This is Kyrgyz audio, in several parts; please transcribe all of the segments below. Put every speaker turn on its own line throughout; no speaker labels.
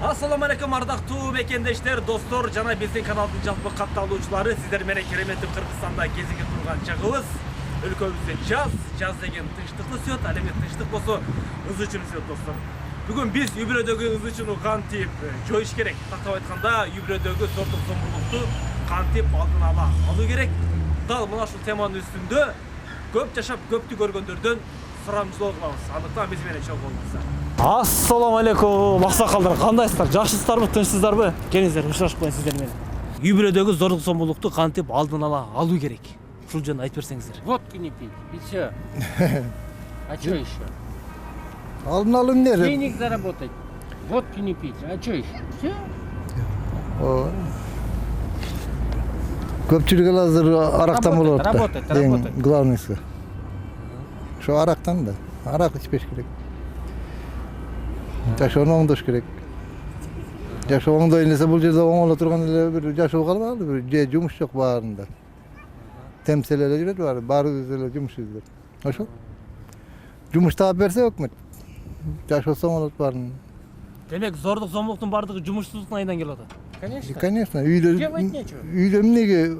Assalamu alaikum ардактуу бекендештер, достор жана биздин каналдын жалпы катталуучулары. Сиздер менен кереметтүү Кыргызстанда кезиге турган чагыбыз. Өлкөбүздө жаз деген тынчтыкты сүйөт, ал эми тынчтык болсо ыз үчүн сүйөт достор. Бүгүн биз үй бүлөдөгү ыз үчүн кантип жоюш керек? Тактап айтканда, үй бүлөдөгү зордук зомбулукту кантип алдын ала алуу керек? Дал мына ушул теманын үстүндө көп жашап көптү көргөндөрдөн сурамчылоо кылабыз. Андыктан биз менен чогуу болуңуздар. Ассаламу алейкум, аксакалдар, кандайсыздар? Жакшысыздарбы, тынчсыздарбы? Келиңиздер, учурашып коеюн сиздер менен. Үй бүлөдөгү зордук зомбулукту кантип алдын ала алуу керек? Ушул жөнүндө айтып берсеңиздер.
Водку не пить, и все. А что еще?
Алдын алуу эмне?
Денег заработать. Водку не пить, а что еще? Все.
Көпчүлүк азыр арактан болуп атат.
Работать.
Главныйсы. Ошо арактан да. Арак ичпеш керек. Жашоону оңдош керек. Жашоо оңдойн десе бул жерде оңоло турган эле бир жашоо калбады, бир же жумуш жок баарында. Темсел эле жүрөт баарыбыз эле жумуш издеп. Ошо. Жумуш таап берсе өкмөт. Жашоосу оңолот баарын.
Демек, зордук зомбулуктун бардыгы жумушсуздуктун айынан келип атат.
Конечно.
Конечно,
Делать нечего.
үйдө эмнеге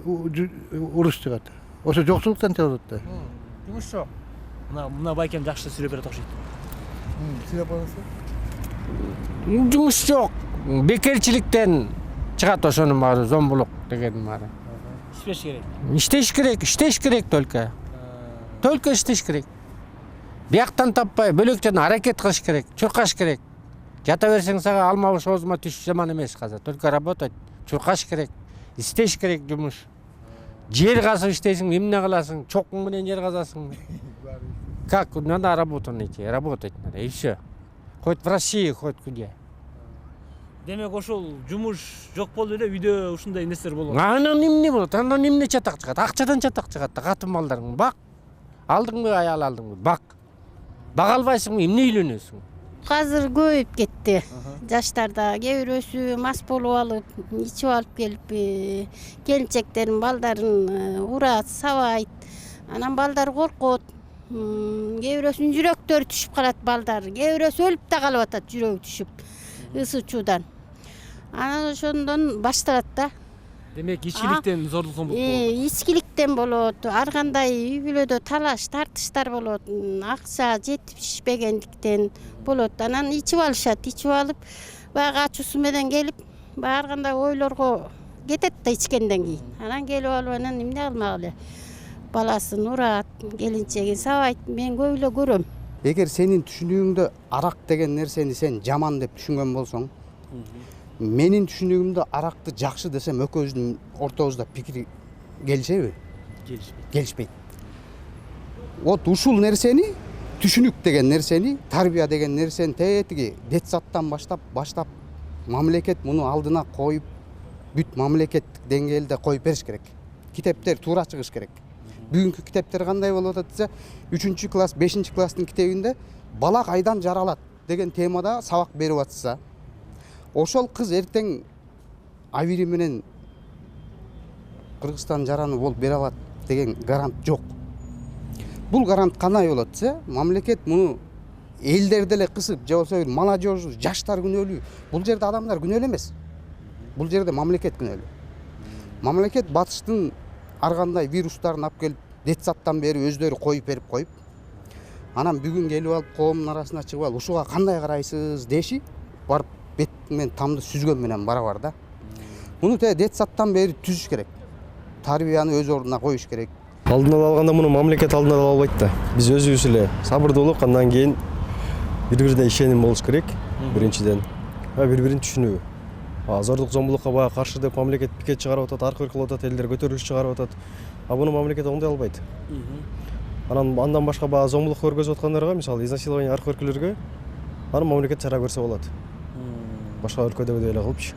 уруш чыгат? Ошо жокчулуктан чыгат да.
Жумуш жок.
Мына байкем жакшы сүйлөп берет окшойт.
Сүйлөп аласың.
Жумуш жок. Бекерчиликтен чыгат ошонун баары, зомбулук дегенин баары.
Иштеш керек.
Иштеш керек только. Только иштеш керек. Бияктан таппай, бөлөкчөн аракет кылыш керек, чуркаш керек. Жата берсең сага алма бош оозума түш жаман эмес казыр. Только работать, чуркаш керек, иштеш керек жумуш. Жер казып иштейсиң, эмне кыласың? Чокуң менен жер казасың. Как надо работать надо, и все. Хоть в России, хоть где.
Демек, ошол жумуш жок болду эле үйдө ушундай нерселер болот.
Анан эмне болот? Анан эмне чатак чыгат? Акчадан чатак чыгат да, катын балдарың бак. Алдыңбы, аял алдыңбы? Бак. Бага албайсыңбы, эмне үйлөнөсүң?
Азыр көбөйүп кетти. Жаштарда кээ бирөөсү мас болуп алып, ичип алып келип, келинчектерин балдарын урат, сабайт. Анан балдар коркот. Кээ бирөөсүнүн жүрөктөрү түшүп калат балдар. Кээ бирөөсү өлүп да калып атат жүрөгү түшүп. Ыс учуудан. Анан ошондон башталат да.
Демек, ичкиликтен зордук зомбулук болот.
Ичкиликтен болот. Ар кандай үй бүлөдө талаш, тартыштар болот. Акча жетишпегендиктен болот. Анан ичип алышат, ичип алып, баягы ачуусу менен келип, ар кандай ойлорго кетет да ичкенден кийин. Анан келип алып анан эмне кылмак эле? Баласын урат, келинчегин сабайт. Мен көп эле көрөм.
Эгер сенин түшүнүгүңдө арак деген нерсени сен жаман деп түшүнгөн болсоң, менин түшүнүгүмдө аракты жакшы десем экөөбүздүн ортобузда пикир келишеби? Келишпейт. Вот ушул нерсени, түшүнүк деген нерсени, тарбия деген нерсени тетиги детсадтан баштап мамлекет муну алдына коюп, бүт мамлекеттик деңгээлде коюп бериш керек. Китептер туура чыгыш керек. Бүгүнкү китептер кандай болуп атат десе, 3-класс, 5-класстын китебинде бала кайдан жаралат деген темада сабак берип атса, ошол кыз эртең авири менен Кыргызстан жараны болуп бере алат деген гарант жок. Бул гарант кандай болот десе, мамлекет муну элдерди эле кысып, же болбосо молодежь, жаштар күнөөлүү. Бул жерде адамдар күнөөлүү эмес. Бул жерде мамлекет күнөөлүү. Мамлекет батыштын ар кандай вирустарын алып келип, детсадтан бери өздөрү коюп берип коюп, анан бүгүн келип алып коомдун арасына чыгып алып, ушуга кандай карайсыз деши, барып бет менен тамды сүзгөн менен барабар да. Муну детсадтан бери түзүш керек. Тарбияны өз ордуна коюш керек.
Алдын ала алганда муну мамлекет алдын ала албайт да. Биз өзүбүз эле сабырдуулук, андан кийин бири-бирине ишеним болуш керек. Биринчиден, бири-бирин түшүнүү. Зордук зомбулукка бая каршы деп мамлекет пикет чыгарып атат, аркы кылып атат, элдер көтөрүлүш чыгарып атат. Буну мамлекет оңдой албайт. Андан башка бая зомбулук көргөзүп аткандарга, мисалы, изнасилование аркы көркүлөргө, аны мамлекет чара көрсө болот. Башка өлкөдөгүдөй эле кылыпчы.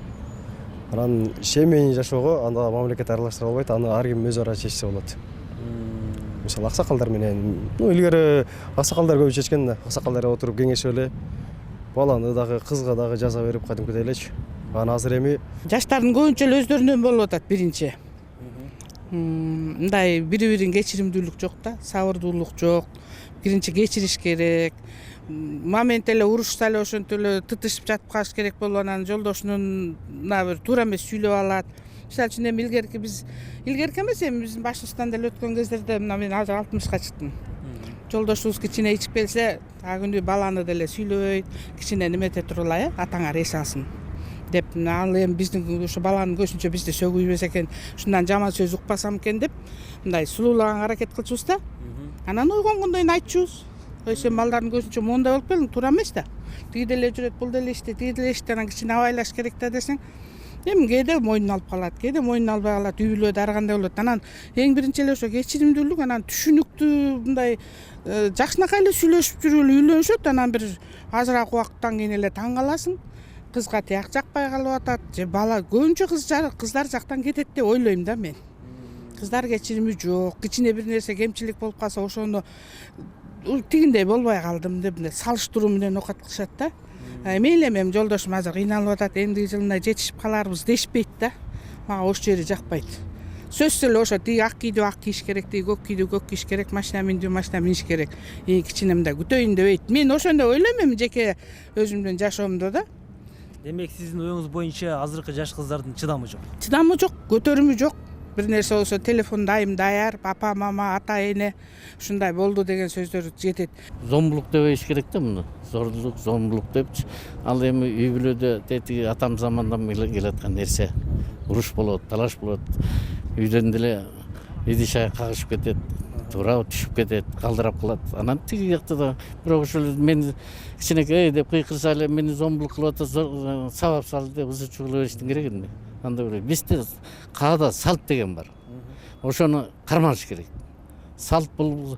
Анан семейный жашоого анда мамлекет аралаштыра албайт, аны ар ким өз ара чечсе болот. Мисалы, аксакалдар менен, илгери аксакалдар көп чечкен да, аксакалдар отуруп кеңешип эле баланы дагы, кызга дагы жаза берип кадимкидей элечи. Анан азыр эми
жаштардын көбүнчө эле өздөрүнөн болуп атат биринчи. Мындай бири-бирин кечиримдүүлүк жок да, сабырдуулук жок. Биринчи кечириш керек. момент эле урушса эле ошентип эле тытышып жатып калыш керек болуп анан жолдошуна бир туура эмес сүйлөп алат. Мисалы үчүн эми илгерки эмес, эми биздин башыбыздан деле өткөн кездерде мына мен азыр 60-ка чыктым. Жолдошубуз кичине ичип келсе, ага күндү баланы деле сүйлөбөйт, кичине немете тургула, атаңар эс алсын деп, ал эми биздин ошо баланын көзүнчө бизди сөгүбөс экен, ушундан жаман сөз укпасам экен деп, мындай сулуулаганга аракет кылчубуз да. Анан ойгонгондойун айтчубуз. Ой сен балдардын көзүнчө моундай болуп келдиң, туура эмес да. Тиги деле жүрөт, бул деле иште, тиги деле иште, анан кичине абайлаш керек да десең, эми кээде мойнуна алып калат, кээде мойнуна албай калат, үй бүлөдө ар кандай болот. Анан эң биринчи эле ошо кечиримдүүлүк, анан түшүнүктүү мындай жакшынакай эле сүйлөшүп жүрүп үйлөнүшөт, анан бир азыраак убакыттан кийин эле таң каласың. Кызга тияк жакпай калып атат, же бала көбүнчө кыздар жактан кетет деп ойлойм да мен. Кыздар кечирими жок, кичине бир нерсе кемчилик болуп калса ошону тигиндей болбой калдым деп салыштыруу менен окат кылышат да. Мейли эми жолдошум азыр кыйналып атат, эмдиги жылына жетишип каларбыз дешпейт да. Мага ошол жери жакпайт. Сөзсүз эле ошо тиги ак кийдүү ак кийиш керек, тиги көк кийдүү көк кийиш керек, машина миндүү машина миниш керек. Кичине мындай күтөйүн дебейт. Мен ошондой ойлойм эми жеке өзүмдүн жашоомдо да.
Демек сиздин оюңуз боюнча азыркы жаш кыздардын чыдамы жок.
Чыдамы жок, көтөрүмү жок. Бир нерсе болсо телефон дайым даяр, папа, мама, ата, эне ушундай болду деген сөздөр жетет.
Зомбулук дебейиш керек да муну. Зордулук, зомбулук депчи. Ал эми үй бүлөдө тетиги атам замандан бери келаткан нерсе. Уруш болот, талаш болот. Үйдөн деле идиш-аяк кагышып кетет, туура түшүп кетет, калдырап калат. Анан тиги жакта да бирок ошол мен кичинекей деп кыйкырса эле мени зомбулук кылып атат, сабап сал деп ызычуу кыла бериштин керек эмне? Андай эле бизде каада салт деген бар. Ошону кармалыш керек. Салт бул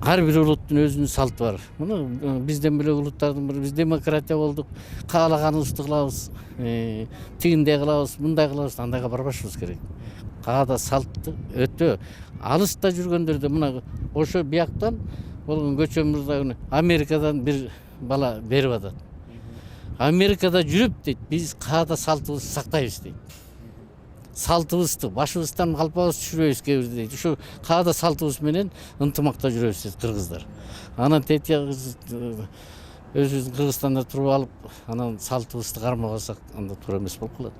ар бир улуттун өзүнүн салты бар. Муну бизден бөлөк улуттардын бири биз демократия болдук. Каалаганыбызды кылабыз, тигиндей кылабыз, мындай кылабыз, андайга барбашыбыз керек. Каада салтты өтө алыста жүргөндөрдө мына ошо бияктан болгон көчөмүздө Америкадан бир бала берип атат. Америкада жүрүп дейт, биз каада салтыбызды сактайбыз дейт. Салтыбызды башыбыздан калпабызды түшүрөбүз кээ бирде дейт. Ушу каада салтыбыз менен ынтымакта жүрөбүз дейт кыргыздар. Анан тетиги өзүбүздүн Кыргызстанда туруп алып, анан салтыбызды кармабасак, анда туура эмес болуп калат.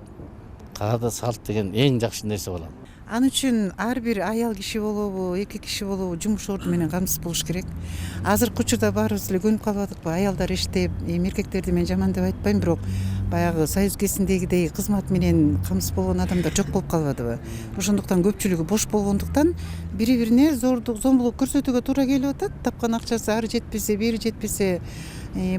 Каада салт деген эң жакшы нерсе болот.
Ал үчүн ар бир аял киши болобу, эки киши болобу жумуш орду менен камсыз болуш керек. Азыркы учурда баарыбыз эле көнүп калып атыкпы, аялдар иштеп, эркектерди мен жаман деп айтпайм, бирок баягы союз кезиндегидей кызмат менен камсыз болгон адамдар жок болуп калып атабы. Ошондуктан көпчүлүгү бош болгондуктан бири-бирине зомбулук көрсөтүүгө туура келип атат. Тапкан акчасы ары жетпесе, бери жетпесе,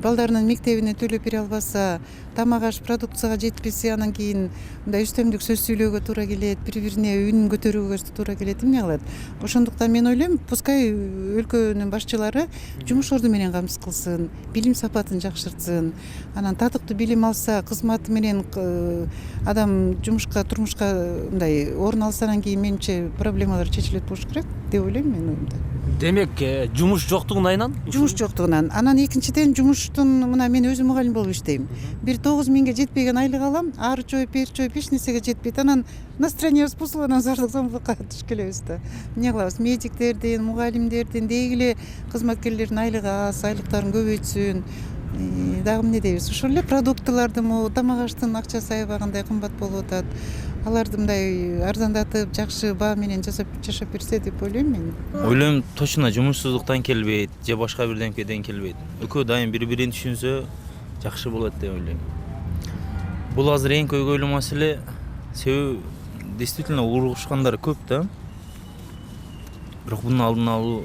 балдарынын мектебине төлөп бере албаса, тамак аш продукцияга жетпесе, анан кийин мындай үстөмдүк сөз сүйлөөгө туура келет, бири-бирине үнүн көтөрүүгө туура келет, эмне кылат. Ошондуктан мен ойлойм, пускай өлкөнүн башчылары жумуш орду менен камсыз кылсын, билим сапатын жакшыртсын. Анан татыктуу билим алса, кызматы менен адам жумушка, турмушка мындай орун алса, анан кийин менимче проблемалар чечилет болуш керек деп ойлойм мен оюмда.
Демек жумуш жоктугунан?
Жумуш жоктугунан. Анан экинчиден жумуштун мына мен өзүм мугалим болуп иштейм. Бир 9000ге жетпеген айлык алам, ары жоюп, бери жоюп эч нерсеге жетпейт. Анан настроениябыз бузулуп, анан зордук зомбулукка түшүп келебиз да. Эмне кылабыз? Медиктердин, мугалимдердин, деги эле кызматкерлердин айлыгы аз, айлыктарын көбөйтсүн. Дагы эмне дейбиз? Ошол эле продуктылардын, тамак аштын акчасы аябагандай кымбат болуп атат. Аларды мындай арзандатып, жакшы баа менен жашап берсе деп ойлойм мен.
Ойлойм, точно жумушсуздуктан келбейт, же башка бирденкеден келбейт. Экөө дайым бири-бирин түшүнсө жакшы болот деп ойлойм. Бул азыр эң көйгөйлүү маселе, себеби действительно урушкандар көп да. Бирок мунун алдын алуу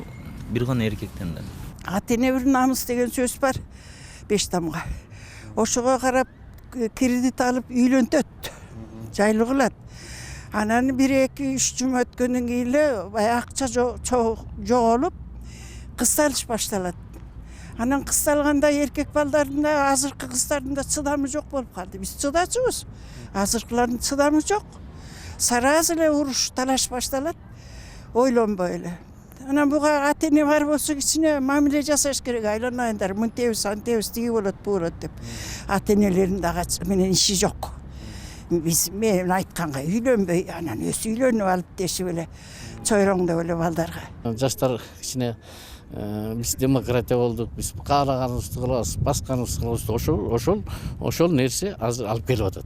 бир гана эркектен да.
Ата-эне бир намыс деген сөз бар 5 тамга. Ошого карап кредит алып үйлөнтөт. Жайлуу кылат. Анан 1-2-3 жума өткөндөн кийин эле баягы акча жоголуп, кысталыш башталат. Анан кысталганда эркек балдарында, азыркы кыздардын да чыдамы жок болуп калды. Биз чыдачубуз. Азыркылардын чыдамы жок. Саразы эле уруш, талаш башталат. Ойлонбой эле. Анан буга ата-эне бар болсо кичине мамиле жасаш керек. Айланайындар, мынтебиз, антебиз, тиги болот, бу болот деп. Ата-энелердин дагы менен иши жок. Биз мен айтканга үйлөнбөй, анан өзү үйлөнүп алып дешип эле чойроңдоп эле балдарга.
Жаштар кичине Биз демократия болдук, биз каалаганыбызды кылабыз, басканыбызды кылабыз. Ошол нерсе азыр алып келип атат.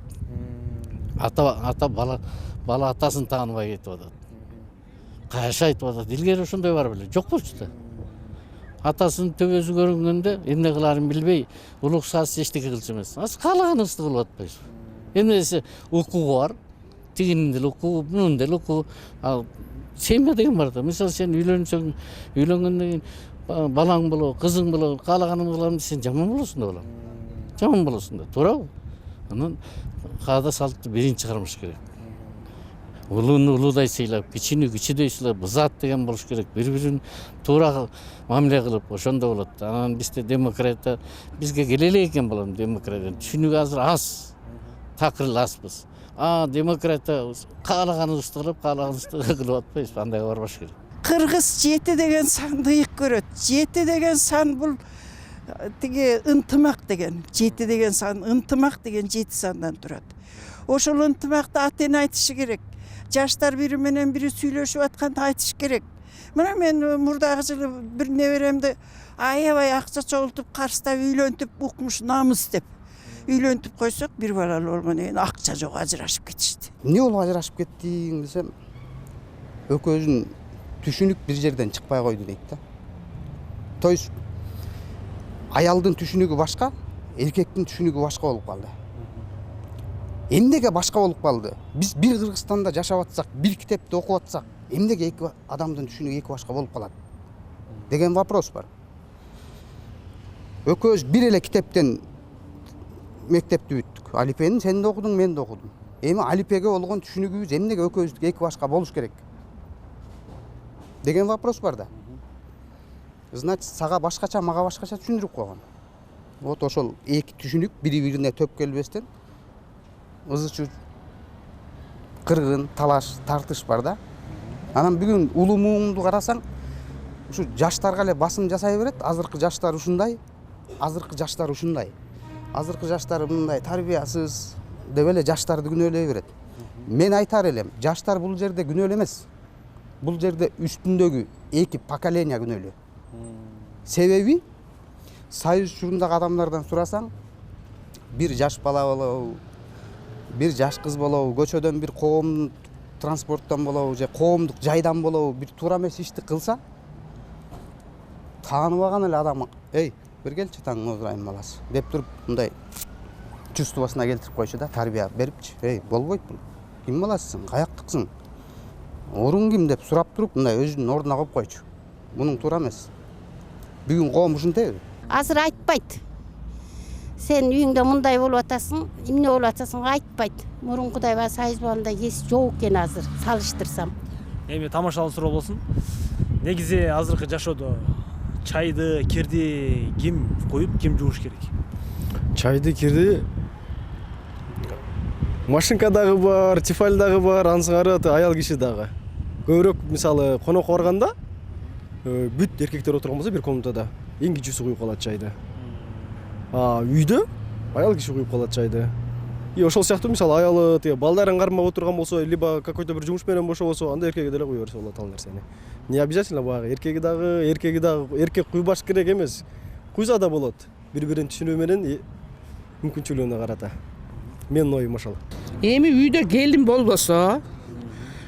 Ата бала атасын тааныбай кетип атат. Кайша айтып атат. Илгери ошондой бар беле? Жок болчу да. Атасынын төбөсү көрүнгөндө эмне кылаарын билбей, улуксыз эчтеке кылчу эмес. Азыр каалаганыбызды кылып атпайбызбы? Эмнеси укугу бар. Тигинин деле укугу, мунун деле укугу. Ал семья деген бар да. Мисалы сен үйлөнсөң, үйлөнгөндөн кийин балаң болобу, кызың болобу, каалаганыңды кылам десең жаман болосуң да балам. Жаман болосуң да, туурабы? Анан каада салтты биринчи кармаш керек. Улууну улуудай сыйлап, кичини кичидей сыйлап, ызаат деген болуш керек. Бири-бирин туура мамиле кылып, ошондо болот. Анан бизде демократия бизге келе элек экен балам, демократия. Түшүнүк азыр аз. Такыр азбыз. Демократия каалаганыбызды кылып, каалаганыбызды кылып атпайбыз. Андайга барбаш керек.
Кыргыз 7 деген санды ыйык көрөт. 7 деген сан бул тиги ынтымак деген. 7 деген сан, ынтымак деген 7 сандан турат. Ошол ынтымакты атен айтышы керек. Жаштар бири менен бири сүйлөшүп атканда айтыш керек. Мына мен мурдагы жылы бир неберемди аябай акча чогултуп, карыстап үйлөнтүп укмуш намыс деп. Үйлөнтүп койсок, бир балалы болгондон кийин акча жок, ажырашып кетишти.
Эмне болуп ажырашып кеттиң десем, экөөбүздүн түшүнүк бир жерден чыкпай койду дейт да. То есть аялдын түшүнүгү башка, эркектин түшүнүгү башка болуп калды. Эмнеге башка болуп калды? Биз бир Кыргызстанда жашап атсак, бир китепти окуп атсак, эмнеге эки адамдын түшүнүгү эки башка болуп калат? Деген вопрос бар. Экөөбүз бир эле китептен мектепти бүттүк. Алипени сен да окудуң, мен да окудум. Эми алипеге болгон түшүнүгүбүз эмнеге экөөбүздүкү эки башка болуш керек? Деген вопрос бар да. Значит, сага башкача, мага башкача түшүндүрүп койгон. Вот ошол эки түшүнүк бири-бирине төп келбестен ызычуу кыргын, талаш, тартыш бар да. Анан бүгүн улуу муңду карасаң, ушу жаштарга эле басым жасай берет. Азыркы жаштар ушундай, азыркы жаштар ушундай. Азыркы жаштар мындай тарбиясыз деп эле жаштарды күнөөлөй берет. Мен айтар элем, жаштар бул жерде күнөөлүү эмес. Бул жерде үстүндөгү эки поколения күнөөлүү. Себеби союз учурундагы адамдардан сурасаң, бир жаш бала болобу, бир жаш кыз болобу, көчөдөн бир коомдук транспорттон болобу, же коомдук жайдан болобу, бир туура эмес ишти кылса, тааныбаган эле адам, эй, бир келчи таң озурайын баласы деп туруп, мындай чувствосуна келтирип койчу да, тарбия берипчи. Эй, болбойт бул. Ким баласысың, каяктыксың? Оруң ким деп сурап туруп, мындай өзүнүн ордуна коюп койчу. Мунун туура эмес. Бүгүн коом ушунтайбы?
Азыр айтпайт. Сен үйүңдө мындай болуп атасың, эмне болуп атасың айтпайт. Мурункудай баягы союз балында кес жок экен азыр салыштырсам.
Эми тамашалуу суроо болсун. Негизи азыркы жашоодо чайды, кирди ким коюп, ким жууш керек?
Чайды, кирди машинка дагы бар, тефаль дагы бар, ансыгары аял киши дагы. Көбүрөөк мисалы конокко барганда бүт эркектер отурган болсо бир комнатада эң кичүүсү куюп калат чайды. Үйдө аял киши куюп калат чайды. И ошол сыяктуу мисалы аялы тиги балдарын кармап отурган болсо, либо какой-то бир жумуш менен бошобосо, анда эркеги деле куя берсе болот ал нерсени. Не обязательно багы эркек эркек куйбаш керек эмес. Куйса да болот. Бири-бирин түшүнүү менен мүмкүнчүлүгүнө карата. Менин оюм ошол.
Эми үйдө келин болбосо,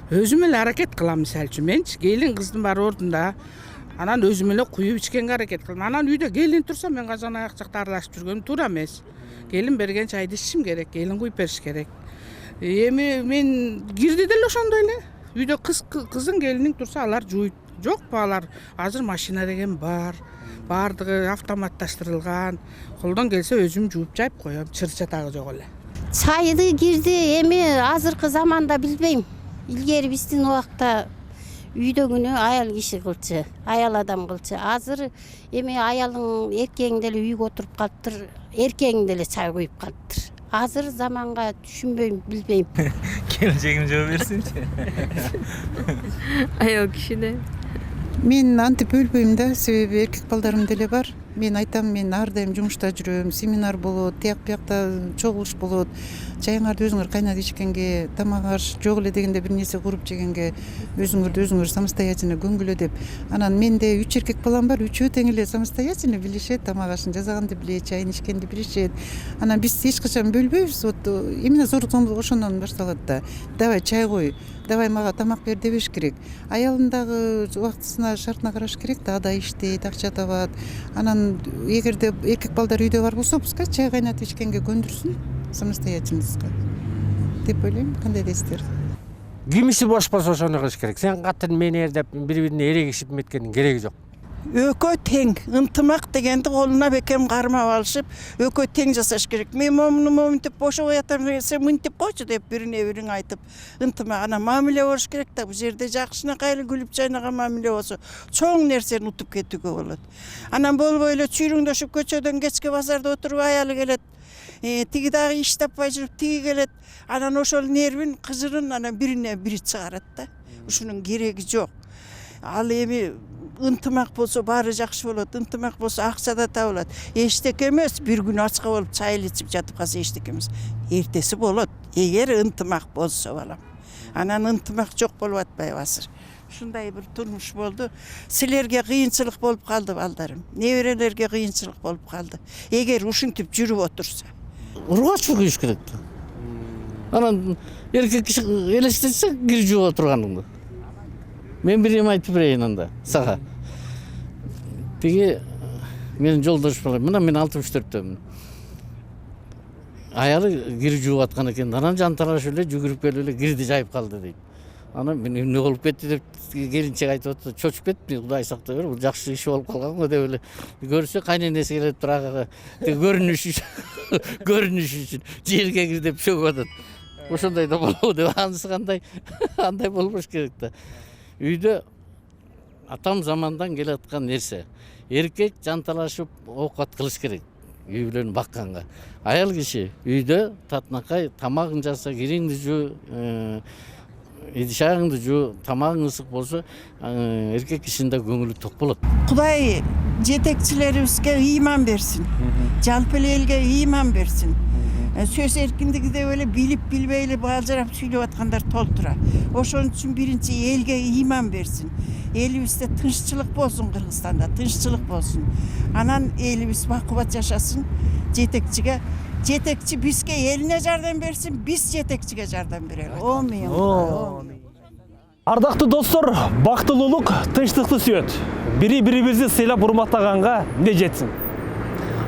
өзүм эле аракет кылам. Мисалы үчүн менчи келин кыздын бар ордунда, анан өзүм эле куюп ичкенге аракет кылам. Анан үйдө келин турса, мен казан аяк жакта аралашып жүргөнүм туура эмес. Келин берген чайды ичишим керек, келин куюп бериш керек. Эми мен кирди деле ошондой эле. Үйдө кыздын келиниң турса, алар жууйт. Жокпу алар? Азыр машина деген бар. Бардыгы автоматташтырылган. Колдон келсе өзүм жууп жайып коем, чыр чатагы жок эле.
Чайды кирди эми азыркы заманда билбейм. Илгери биздин убакта үйдөгүнү аял киши кылчу, аял адам кылчу. Азыр эми аялың, эркегиң деле үйгө отуруп калыптыр, эркегиң деле чай куюп калыптыр. Азыр заманга түшүнбөйм, билбейм.
Келечегим жооп берсинчи.
Аял кишиде.
Мен антип өлбөйм да, себеби эркек балдарым деле бар. Мен айтам, мен ар дайым жумушта жүрөм, семинар болот, тияк биякта чогулуш болот. Чайыңарды өзүңөр кайнатып ичкенге, тамак аш жок эле дегенде бир нерсе куруп жегенге өзүңөрдү өзүңөр самостоятельно көңгүлө деп. Анан менде 3 эркек балам бар, үчөө тең эле самостоятельно билишет, тамак ашын жасаганды билет, чайын ичкенди билишет. Анан биз эч качан бөлбөйбүз. Вот именно зордук зомбулук ошондон башталат да. Давай чай кой, давай мага тамак бер дебеш керек. Аялым дагы убактысына шартына караш керек да, ада иштейт, акча табат. Анан эгерде эркек балдар үйдө бар болсо, пускай чай кайнатып ичкенге көндүрсүн, самостоятельностька деп ойлойм. Кандай дейсиздер?
Ким иши бош болсо ошону кылыш керек. Сен катын мен деп бири-бирине эрегишип меткендин кереги жок.
Өкө тең, ынтымак дегенди колуна бекем кармап алышып, өкө тең жасаш керек. Мен момунтип бошо коятам, сен мынтип койчу деп бирине айтып, ынтымак анан мамиле болуш керек да. Бул жерде жакшынакай эле күлүп чайнаган мамиле болсо, чоң нерсени утуп кетүүгө болот. Анан болбой эле чүйрүңдөшүп көчөдөн кечке базарда отуруп аялы келет. Тиги дагы иш таппай жүрүп тиги келет. Анан ошол нервин, кызырын анан бирине бири чыгарат да. Ушунун кереги жок. Ал эми ынтымак болсо баары жакшы болот. Ынтымак болсо акча да табылат. Эчтеке эмес, бир күн ачка болуп чай ичип жатып калса эчтеке эмес. Эртеси болот. Эгер ынтымак болсо балам. Анан ынтымак жок болуп атпайбы азыр. Ушундай бир турмуш болду. Силерге кыйынчылык болуп калды балдарым. Неберелерге кыйынчылык болуп калды. Эгер ушинтип жүрүп отурса.
Ургачуу кийиш керек. Анан эркек киши элестетсе кир жууп отурганыңды. Мен бир эме айтып берейин анда сага. Тиги менин жолдош балам, мына мен 64-төмүн. Аялы кир жууп аткан экен. Анан жантарашып эле жүгүрүп келип эле кирди жайып калды дейт. Анан мен эмне болуп кетти деп келинчек айтып атты. Чочуп кетти, Кудай сактай бер, бул жакшы иш болуп калганго деп эле көрсө кайненеси келет турага көрүнүш үчүн жерге кир деп чөгүп атат. Ошондой да болобу деп анысы кандай андай болбош керек да. Үйдө атам замандан келаткан нерсе. Эркек жанталашып оокат кылыш керек. Үй бүлөнү бакканга. Аял киши үйдө татынакай тамагын жаса, кириңди жуу, идиш-аяңды жуу, тамагың ысык болсо, эркек кишинин да көңүлү ток болот.
Кудай жетекчилерибизге ыйман берсин. Жалпы элге ыйман берсин. Сөз эркиндиги деп эле билип билбей эле балжырап сүйлөп аткандар толтура. Ошон үчүн биринчи элге ыйман берсин. Элибизде тынччылык болсун, Кыргызстанда тынччылык болсун. Анан элибиз бакубат жашасын. Жетекчи бизге элине жардам берсин, биз жетекчиге жардам берели. Амин.
Ардактуу достор, бактылуулук тынчтыкты сүйөт. Бири-бирибизди сыйлап урматтаганга эмне жетсин?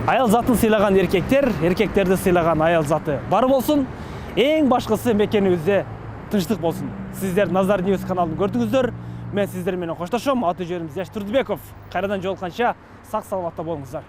Аял затын сыйлаган эркектерди сыйлаган аял заты бар болсун. Эң башкысы мекенибизде тынчтык болсун. Сиздер Назар Ньюс каналын көрдүңүздөр. Мен сиздер менен коштошом. Аты жөнүм Зияш Турдубеков. Кайрадан жолукканча сак саламатта болуңуздар.